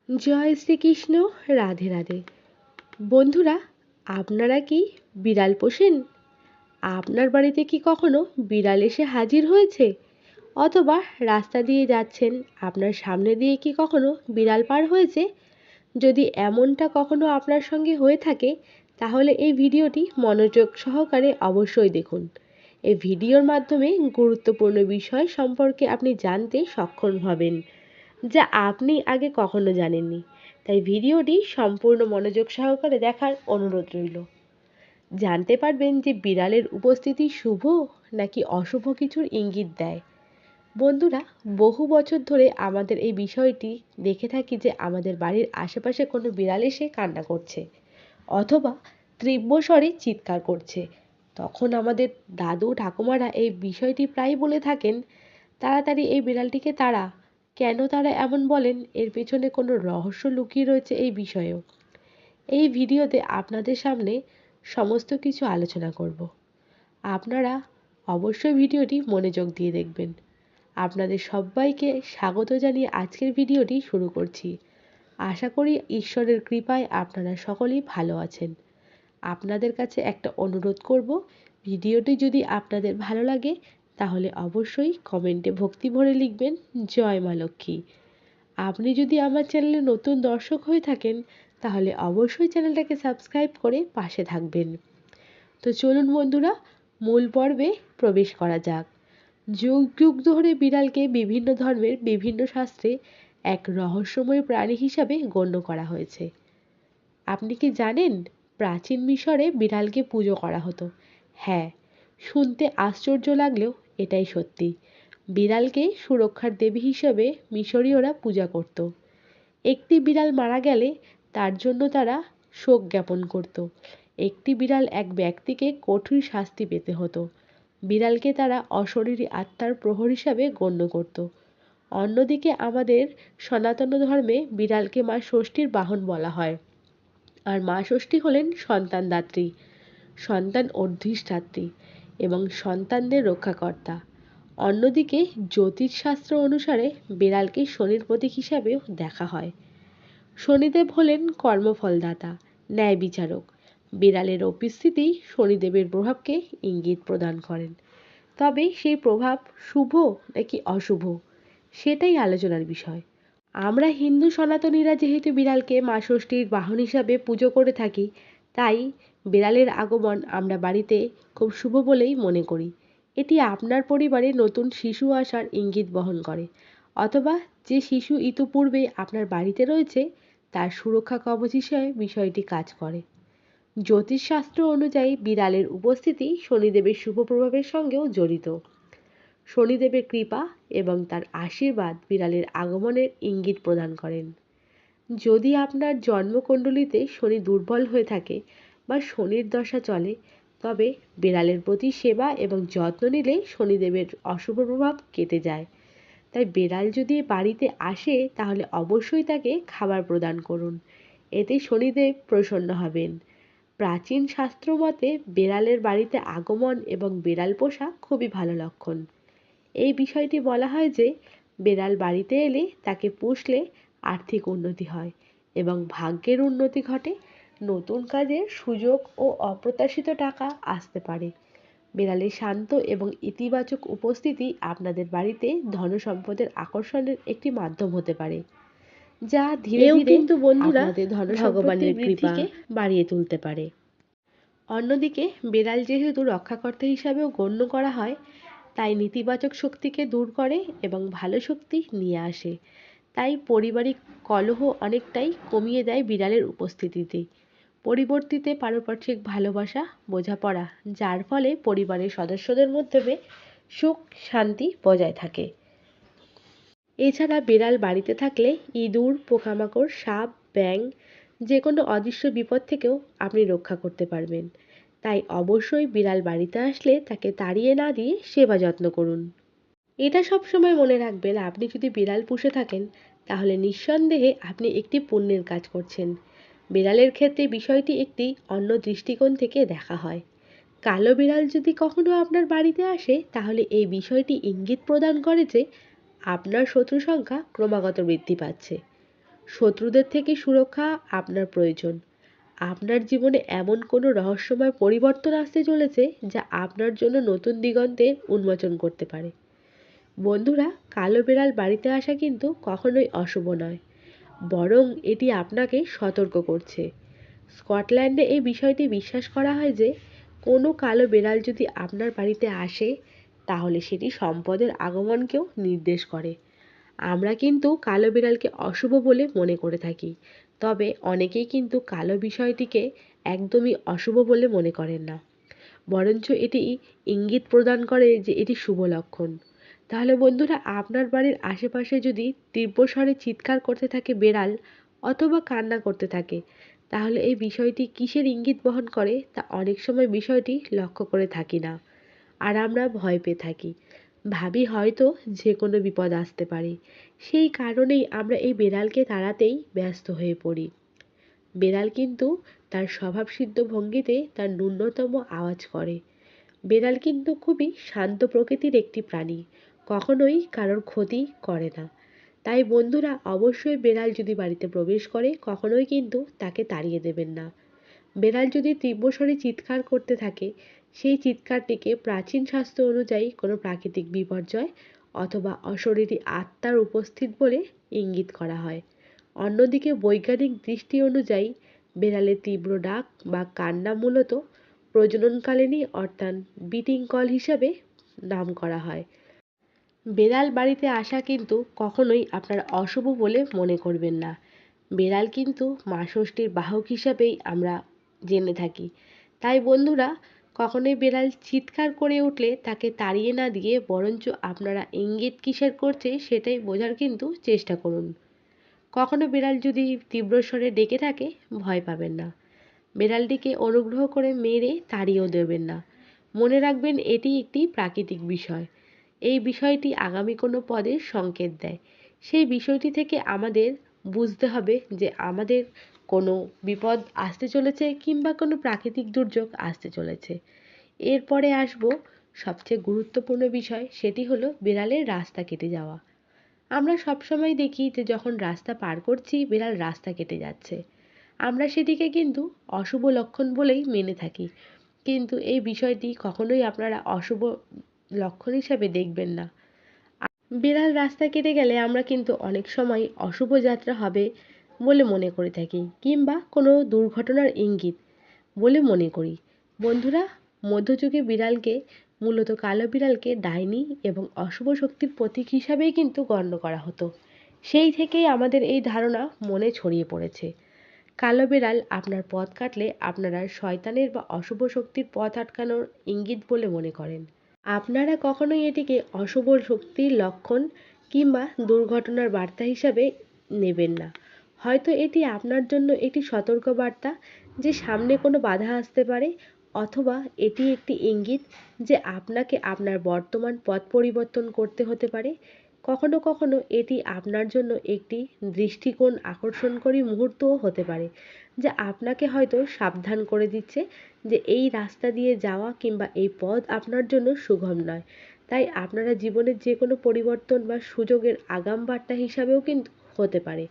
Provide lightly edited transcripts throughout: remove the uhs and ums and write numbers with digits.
জয় শ্রীকৃষ্ণ। রাধে রাধে। বন্ধুরা, আপনারা কি বিড়াল পোষেন? আপনার বাড়িতে কি কখনো বিড়াল এসে হাজির হয়েছে? অথবা রাস্তা দিয়ে যাচ্ছেন, আপনার সামনে দিয়ে কি কখনো বিড়াল পার হয়েছে? যদি এমনটা কখনো আপনার সঙ্গে হয়ে থাকে, তাহলে এই ভিডিওটি মনোযোগ সহকারে অবশ্যই দেখুন। এই ভিডিওর মাধ্যমে গুরুত্বপূর্ণ বিষয় সম্পর্কে আপনি জানতে সক্ষম হবেন, যা আপনি আগে কখনো জানেননি। তাই ভিডিওটি সম্পূর্ণ মনোযোগ সহকারে দেখার অনুরোধ রইল। জানতে পারবেন যে বিড়ালের উপস্থিতি শুভ নাকি অশুভ কিছুর ইঙ্গিত দেয়। বন্ধুরা, বহু বছর ধরে আমাদের এই বিষয়টি দেখে থাকি যে আমাদের বাড়ির আশেপাশে কোনো বিড়াল এসে কান্না করছে অথবা তীব্র স্বরে চিৎকার করছে। তখন আমাদের দাদু ঠাকুমারা এই বিষয়টি প্রায় বলে থাকেন, তাড়াতাড়ি এই বিড়ালটিকে তাড়া। কেন তারা এমন বলেন, এর পেছনে কোনো রহস্য লুকিয়ে রয়েছে এই বিষয়েও। এই ভিডিওতে আপনাদের সামনে সমস্ত কিছু আলোচনা করব। আপনারা অবশ্যই ভিডিওটি মনোযোগ দিয়ে দেখবেন। আপনাদের সবাইকে স্বাগত জানিয়ে আজকের ভিডিওটি শুরু করছি। আশা করি ঈশ্বরের কৃপায় আপনারা সকলেই ভালো আছেন। আপনাদের কাছে একটা অনুরোধ করব, ভিডিওটি যদি আপনাদের ভালো লাগে তাহলে অবশ্যই কমেন্টে ভক্তি ভরে লিখবেন জয় মা লক্ষ্মী। আপনি যদি আমার চ্যানেলে নতুন দর্শক হয়ে থাকেন তাহলে অবশ্যই চ্যানেলটাকে সাবস্ক্রাইব করে পাশে থাকবেন। তো চলুন বন্ধুরা, মূল পর্বে প্রবেশ করা যাক। যুগ যুগ ধরে বিড়ালকে বিভিন্ন ধর্মের বিভিন্ন শাস্ত্রে এক রহস্যময় প্রাণী হিসাবে গণ্য করা হয়েছে। আপনি কি জানেন, প্রাচীন মিশরে বিড়ালকে পুজো করা হতো? হ্যাঁ, শুনতে আশ্চর্য লাগলেও এটাই সত্যি। বিড়ালকে সুরক্ষার দেবী হিসেবে মিশরীয়রা পূজা করত। একটি বিড়াল মারা গেলে তার জন্য তারা শোক জ্ঞাপন করত। একটি বিড়াল এক ব্যক্তিকে কঠোর শাস্তি পেতে হতো। বিড়ালকে তারা অশরীরী আত্মার প্রহর হিসাবে গণ্য করত। অন্যদিকে আমাদের সনাতন ধর্মে বিড়ালকে মা ষষ্ঠীর বাহন বলা হয়। আর মা ষষ্ঠী হলেন সন্তানদাত্রী, সন্তান অধিষ্ঠাত্রী এবং সন্তানদের রক্ষাকর্তা। অন্যদিকে জ্যোতিষশাস্ত্র অনুসারে বিড়ালকে শনির প্রতীক হিসাবেও দেখা হয়। শনিদেব হলেন কর্মফলদাতা, ন্যায় বিচারক। বিড়ালের উপস্থিতি শনিদেবের প্রভাবকে ইঙ্গিত প্রদান করেন। তবে সেই প্রভাব শুভ নাকি অশুভ, সেটাই আলোচনার বিষয়। আমরা হিন্দু সনাতনীরা যেহেতু বিড়ালকে মা ষষ্ঠীর বাহন হিসাবে পুজো করে থাকি, তাই বিড়ালের আগমন আমরা বাড়িতে খুব শুভ বলেই মনে করি। এটি আপনার পরিবারে নতুন শিশু আসার ইঙ্গিত বহন করে, অথবা যে শিশু ইতিপূর্বে আপনার বাড়িতে রয়েছে তার সুরক্ষা কবচ হিসেবে বিষয়টি কাজ করে। জ্যোতিষশাস্ত্র অনুযায়ী বিড়ালের উপস্থিতি শনিদেবের শুভ প্রভাবের সঙ্গেও জড়িত। শনিদেবের কৃপা এবং তার আশীর্বাদ বিড়ালের আগমনের ইঙ্গিত প্রদান করেন। যদি আপনার জন্মকুণ্ডলিতে শনি দুর্বল হয়ে থাকে বা শনির দশা চলে, তবে বিড়ালের প্রতি সেবা এবং যত্ন নিলে শনিদেবের অশুভ প্রভাব কেটে যায়। তাই বিড়াল যদি বাড়িতে আসে তাহলে অবশ্যই তাকে খাবার প্রদান করুন, এতে শনিদেব প্রসন্ন হবেন। প্রাচীন শাস্ত্র মতে বিড়ালের বাড়িতে আগমন এবং বিড়াল পোষা খুবই ভালো লক্ষণ। এই বিষয়টি বলা হয় যে বিড়াল বাড়িতে এলে তাকে পুষলে আর্থিক উন্নতি হয় এবং ভাগ্যের উন্নতি ঘটে। নতুন কাজের সুযোগ ও অপ্রত্যাশিত টাকা আসতে পারে। বিড়ালের শান্ত এবং ইতিবাচক উপস্থিতি আপনাদের বাড়িতে ধন সম্পদের আকর্ষণের একটি মাধ্যম হতে পারে, যা ধীরে ধীরে কিন্তু বন্ধুরা আপনাদের ধন ভগবানের কৃপাকে বাড়িয়ে তুলতে পারে। অন্যদিকে বিড়াল যেহেতু রক্ষাকর্তা হিসাবেও গণ্য করা হয়, তাই নেতিবাচক শক্তিকে দূর করে এবং ভালো শক্তি নিয়ে আসে। তাই পারিবারিক কলহ অনেকটাই কমিয়ে দেয় বিড়ালের উপস্থিতিতে। পরিবর্তিতে পারস্পরিক ভালোবাসা, বোঝাপড়া, যার ফলে পরিবারের সদস্যদের মধ্যে সুখ শান্তি বজায় থাকে। এছাড়া বিড়াল বাড়িতে থাকলে ইঁদুর, পোকামাকড়, সাপ, ব্যাঙ যে কোনো অদৃশ্য বিপদ থেকেও আপনি রক্ষা করতে পারবেন। তাই অবশ্যই বিড়াল বাড়িতে আসলে তাকে তাড়িয়ে না দিয়ে সেবা যত্ন করুন। এটা সবসময় মনে রাখবেন, আপনি যদি বিড়াল পুষে থাকেন তাহলে নিঃসন্দেহে আপনি একটি পুণ্যের কাজ করছেন। বিড়ালের ক্ষেত্রে বিষয়টি একটি অন্য দৃষ্টিকোণ থেকে দেখা হয়। কালো বিড়াল যদি কখনো আপনার বাড়িতে আসে তাহলে এই বিষয়টি ইঙ্গিত প্রদান করে যে আপনার শত্রু সংখ্যা ক্রমাগত বৃদ্ধি পাচ্ছে। শত্রুদের থেকে সুরক্ষা আপনার প্রয়োজন। আপনার জীবনে এমন কোনো রহস্যময় পরিবর্তন আসতে চলেছে যা আপনার জন্য নতুন দিগন্তের উন্মোচন করতে পারে। বন্ধুরা, কালো বিড়াল বাড়িতে আসা কিন্তু কখনোই অশুভ নয়, বরং এটি আপনাকে সতর্ক করছে। স্কটল্যান্ডে এই বিষয়টি বিশ্বাস করা হয় যে কোনো কালো বিড়াল যদি আপনার বাড়িতে আসে তাহলে সেটি সম্পদের আগমনকেও নির্দেশ করে। আমরা কিন্তু কালো বিড়ালকে অশুভ বলে মনে করে থাকি, তবে অনেকেই কিন্তু কালো বিষয়টিকে একদমই অশুভ বলে মনে করেন না, বরঞ্চ এটি ইঙ্গিত প্রদান করে যে এটি শুভ লক্ষণ। তাহলে বন্ধুরা, আপনার বাড়ির আশেপাশে যদি তীব্র স্বরে চিৎকার করতে থাকে বেড়াল অথবা কান্না করতে থাকে, তাহলে এই বিষয়টি কিসের ইঙ্গিত বহন করে তা অনেক সময় বিষয়টি লক্ষ্য করে থাকি না, আর আমরা ভয় পেয়ে থাকি, ভাবি হয়তো যে কোনো বিপদ আসতে পারে। সেই কারণেই আমরা এই বেড়ালকে তাড়াতেই ব্যস্ত হয়ে পড়ি। বেড়াল কিন্তু তার স্বভাবসিদ্ধ ভঙ্গিতে তার ন্যূনতম আওয়াজ করে। বেড়াল কিন্তু খুবই শান্ত প্রকৃতির একটি প্রাণী, কখনোই কারোর ক্ষতি করে না। তাই বন্ধুরা, অবশ্যই বেড়াল যদি বাড়িতে প্রবেশ করে কখনোই কিন্তু তাকে তাড়িয়ে দেবেন না। বেড়াল যদি তীব্র স্বরে চিৎকার করতে থাকে, সেই চিৎকারটিকে প্রাচীন শাস্ত্র অনুযায়ী কোনো প্রাকৃতিক বিপর্যয় অথবা অশরীরী আত্মার উপস্থিত বলে ইঙ্গিত করা হয়। অন্যদিকে বৈজ্ঞানিক দৃষ্টি অনুযায়ী বেড়ালের তীব্র ডাক বা কান্না মূলত প্রজননকালীনই অর্থাৎ বিটিং কল হিসাবে নাম করা হয়। বেড়াল বাড়িতে আসা কিন্তু কখনোই আপনার অশুভ বলে মনে করবেন না। বেড়াল কিন্তু মা ষষ্ঠীর বাহক হিসাবেই আমরা জেনে থাকি। তাই বন্ধুরা, কখনোই বেড়াল চিৎকার করে উঠলে তাকে তাড়িয়ে না দিয়ে বরঞ্চ আপনারা ইঙ্গিত কিসের করছে সেটাই বোঝার কিন্তু চেষ্টা করুন। কখনো বিড়াল যদি তীব্র স্বরে ডেকে থাকে, ভয় পাবেন না। বিড়ালটিকে অনুগ্রহ করে মেরে তাড়িয়েও দেবেন না। মনে রাখবেন এটি একটি প্রাকৃতিক বিষয়। এই বিষয়টি আগামী কোনো পদের সংকেত দেয়। সেই বিষয়টি থেকে আমাদের বুঝতে হবে যে আমাদের কোনো বিপদ আসতে চলেছে কিংবা কোনো প্রাকৃতিক দুর্যোগ আসতে চলেছে। এরপরে আসবো সবচেয়ে গুরুত্বপূর্ণ বিষয়, সেটি হলো বিড়ালের রাস্তা কেটে যাওয়া। আমরা সবসময় দেখি যে যখন রাস্তা পার করছি বিড়াল রাস্তা কেটে যাচ্ছে, আমরা সেটিকে কিন্তু অশুভ লক্ষণ বলেই মেনে থাকি। কিন্তু এই বিষয়টি কখনোই আপনারা অশুভ লক্ষণ হিসাবে দেখবেন না। বিড়াল রাস্তা কেটে গেলে আমরা কিন্তু অনেক সময় অশুভ যাত্রা হবে বলে মনে করে থাকি কিংবা কোনো দুর্ঘটনার ইঙ্গিত বলে মনে করি। বন্ধুরা, মধ্যযুগে বিড়ালকে মূলত কালো বিড়ালকে ডাইনি এবং অশুভ শক্তির প্রতীক হিসাবেই কিন্তু গণ্য করা হতো। সেই থেকেই আমাদের এই ধারণা মনে ছড়িয়ে পড়েছে। কালো বিড়াল আপনার পথ কাটলে আপনারা শয়তানের বা অশুভ শক্তির পথ আটকানোর ইঙ্গিত বলে মনে করেন। আপনারা কখনোই এটিকে অশুভ শক্তির লক্ষণ কিংবা দুর্ঘটনার বার্তা হিসাবে নেবেন না। হয়তো এটি আপনার জন্য একটি সতর্কবার্তা যে সামনে কোনো বাধা আসতে পারে, অথবা এটি একটি ইঙ্গিত যে আপনাকে আপনার বর্তমান পথ পরিবর্তন করতে হতে পারে। কখনো কখনো এটি আপনার জন্য একটি দৃষ্টিকোণ আকর্ষণকারী মুহূর্তও হতে পারে, যা আপনাকে হয়তো সাবধান করে দিচ্ছে যে এই রাস্তা দিয়ে যাওয়া কিংবা এই পথ আপনার জন্য সুগম নয়। তাই আপনারা জীবনের যে কোনো পরিবর্তন বা সুযোগের আগাম বার্তা হিসাবেও কিন্তু হতে পারে।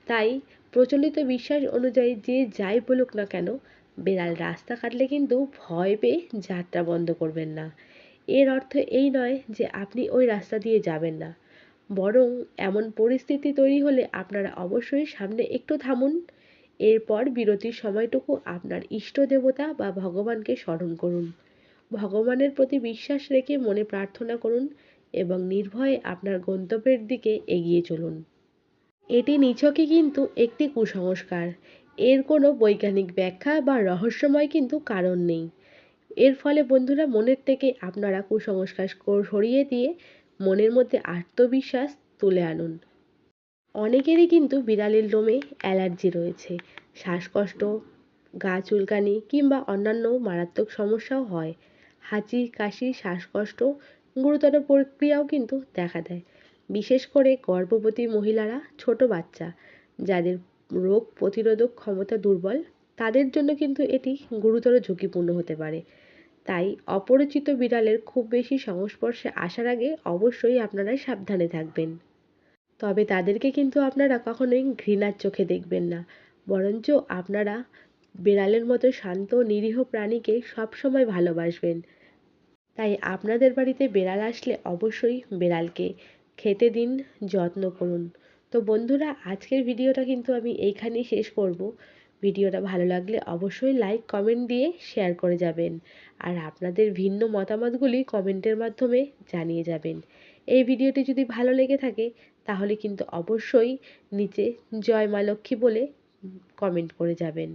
তাই প্রচলিত বিশ্বাস অনুযায়ী যে যাই বলুক না কেন, বেড়াল রাস্তা কাটলে কিন্তু ভয় পেয়ে যাত্রা বন্ধ করবেন না। এর অর্থ এই নয় যে আপনি ওই রাস্তা দিয়ে যাবেন না, বরং এমন পরিস্থিতি তৈরি হলে আপনারা অবশ্যই সামনে একটু থামুন। এরপর বিরতির সময়টুকু আপনার ইষ্ট দেবতা বা ভগবানকে স্মরণ করুন। ভগবানের প্রতি বিশ্বাস রেখে মনে প্রার্থনা করুন এবং নির্ভয়ে আপনার গন্তব্যের দিকে এগিয়ে চলুন। এটি নিছকই কিন্তু একটি কুসংস্কার। এর কোনো বৈজ্ঞানিক ব্যাখ্যা বা রহস্যময় কিন্তু কারণ নেই। এর ফলে বন্ধুরা, মনের থেকে আপনারা কুসংস্কার সরিয়ে দিয়ে মনের মধ্যে আত্মবিশ্বাস তুলে আনুন। অনেকেরই কিন্তু বিড়ালের লোমে অ্যালার্জি রয়েছে। শ্বাসকষ্ট, গা চুলকানি কিংবা অন্যান্য মারাত্মক সমস্যাও হয়। হাঁচি, কাশি, শ্বাসকষ্ট, গুরুতর প্রক্রিয়াও কিন্তু দেখা দেয়। বিশেষ করে গর্ভবতী মহিলারা, ছোট বাচ্চা যাদের রোগ প্রতিরোধক ক্ষমতা দুর্বল, তাদের জন্য কিন্তু এটি গুরুতর ঝুঁকিপূর্ণ হতে পারে। তাই অপরিচিত বিড়ালের খুব বেশি সংস্পর্শে আসার আগে অবশ্যই আপনারা সাবধানে থাকবেন। তবে তাদেরকে কিন্তু আপনারা কখনোই ঘৃণার চোখে দেখবেন না, বরঞ্চ আপনারা বেড়ালের মতো শান্ত নিরীহ প্রাণীকে সবসময় ভালোবাসবেন। তাই আপনাদের বাড়িতে বেড়াল আসলে অবশ্যই বেড়ালকে খেতে দিন, যত্ন করুন। তো বন্ধুরা, আজকের ভিডিওটা কিন্তু আমি এইখানেই শেষ করব। ভিডিওটা ভালো লাগলে অবশ্যই লাইক কমেন্ট দিয়ে শেয়ার করে যাবেন, আর আপনাদের ভিন্ন মতামতগুলি কমেন্টের মাধ্যমে জানিয়ে যাবেন। এই ভিডিওটি যদি ভালো লেগে থাকে তাহলে কিন্তু অবশ্যই নিচে জয় মা লক্ষ্মী বলে কমেন্ট করে যাবেন।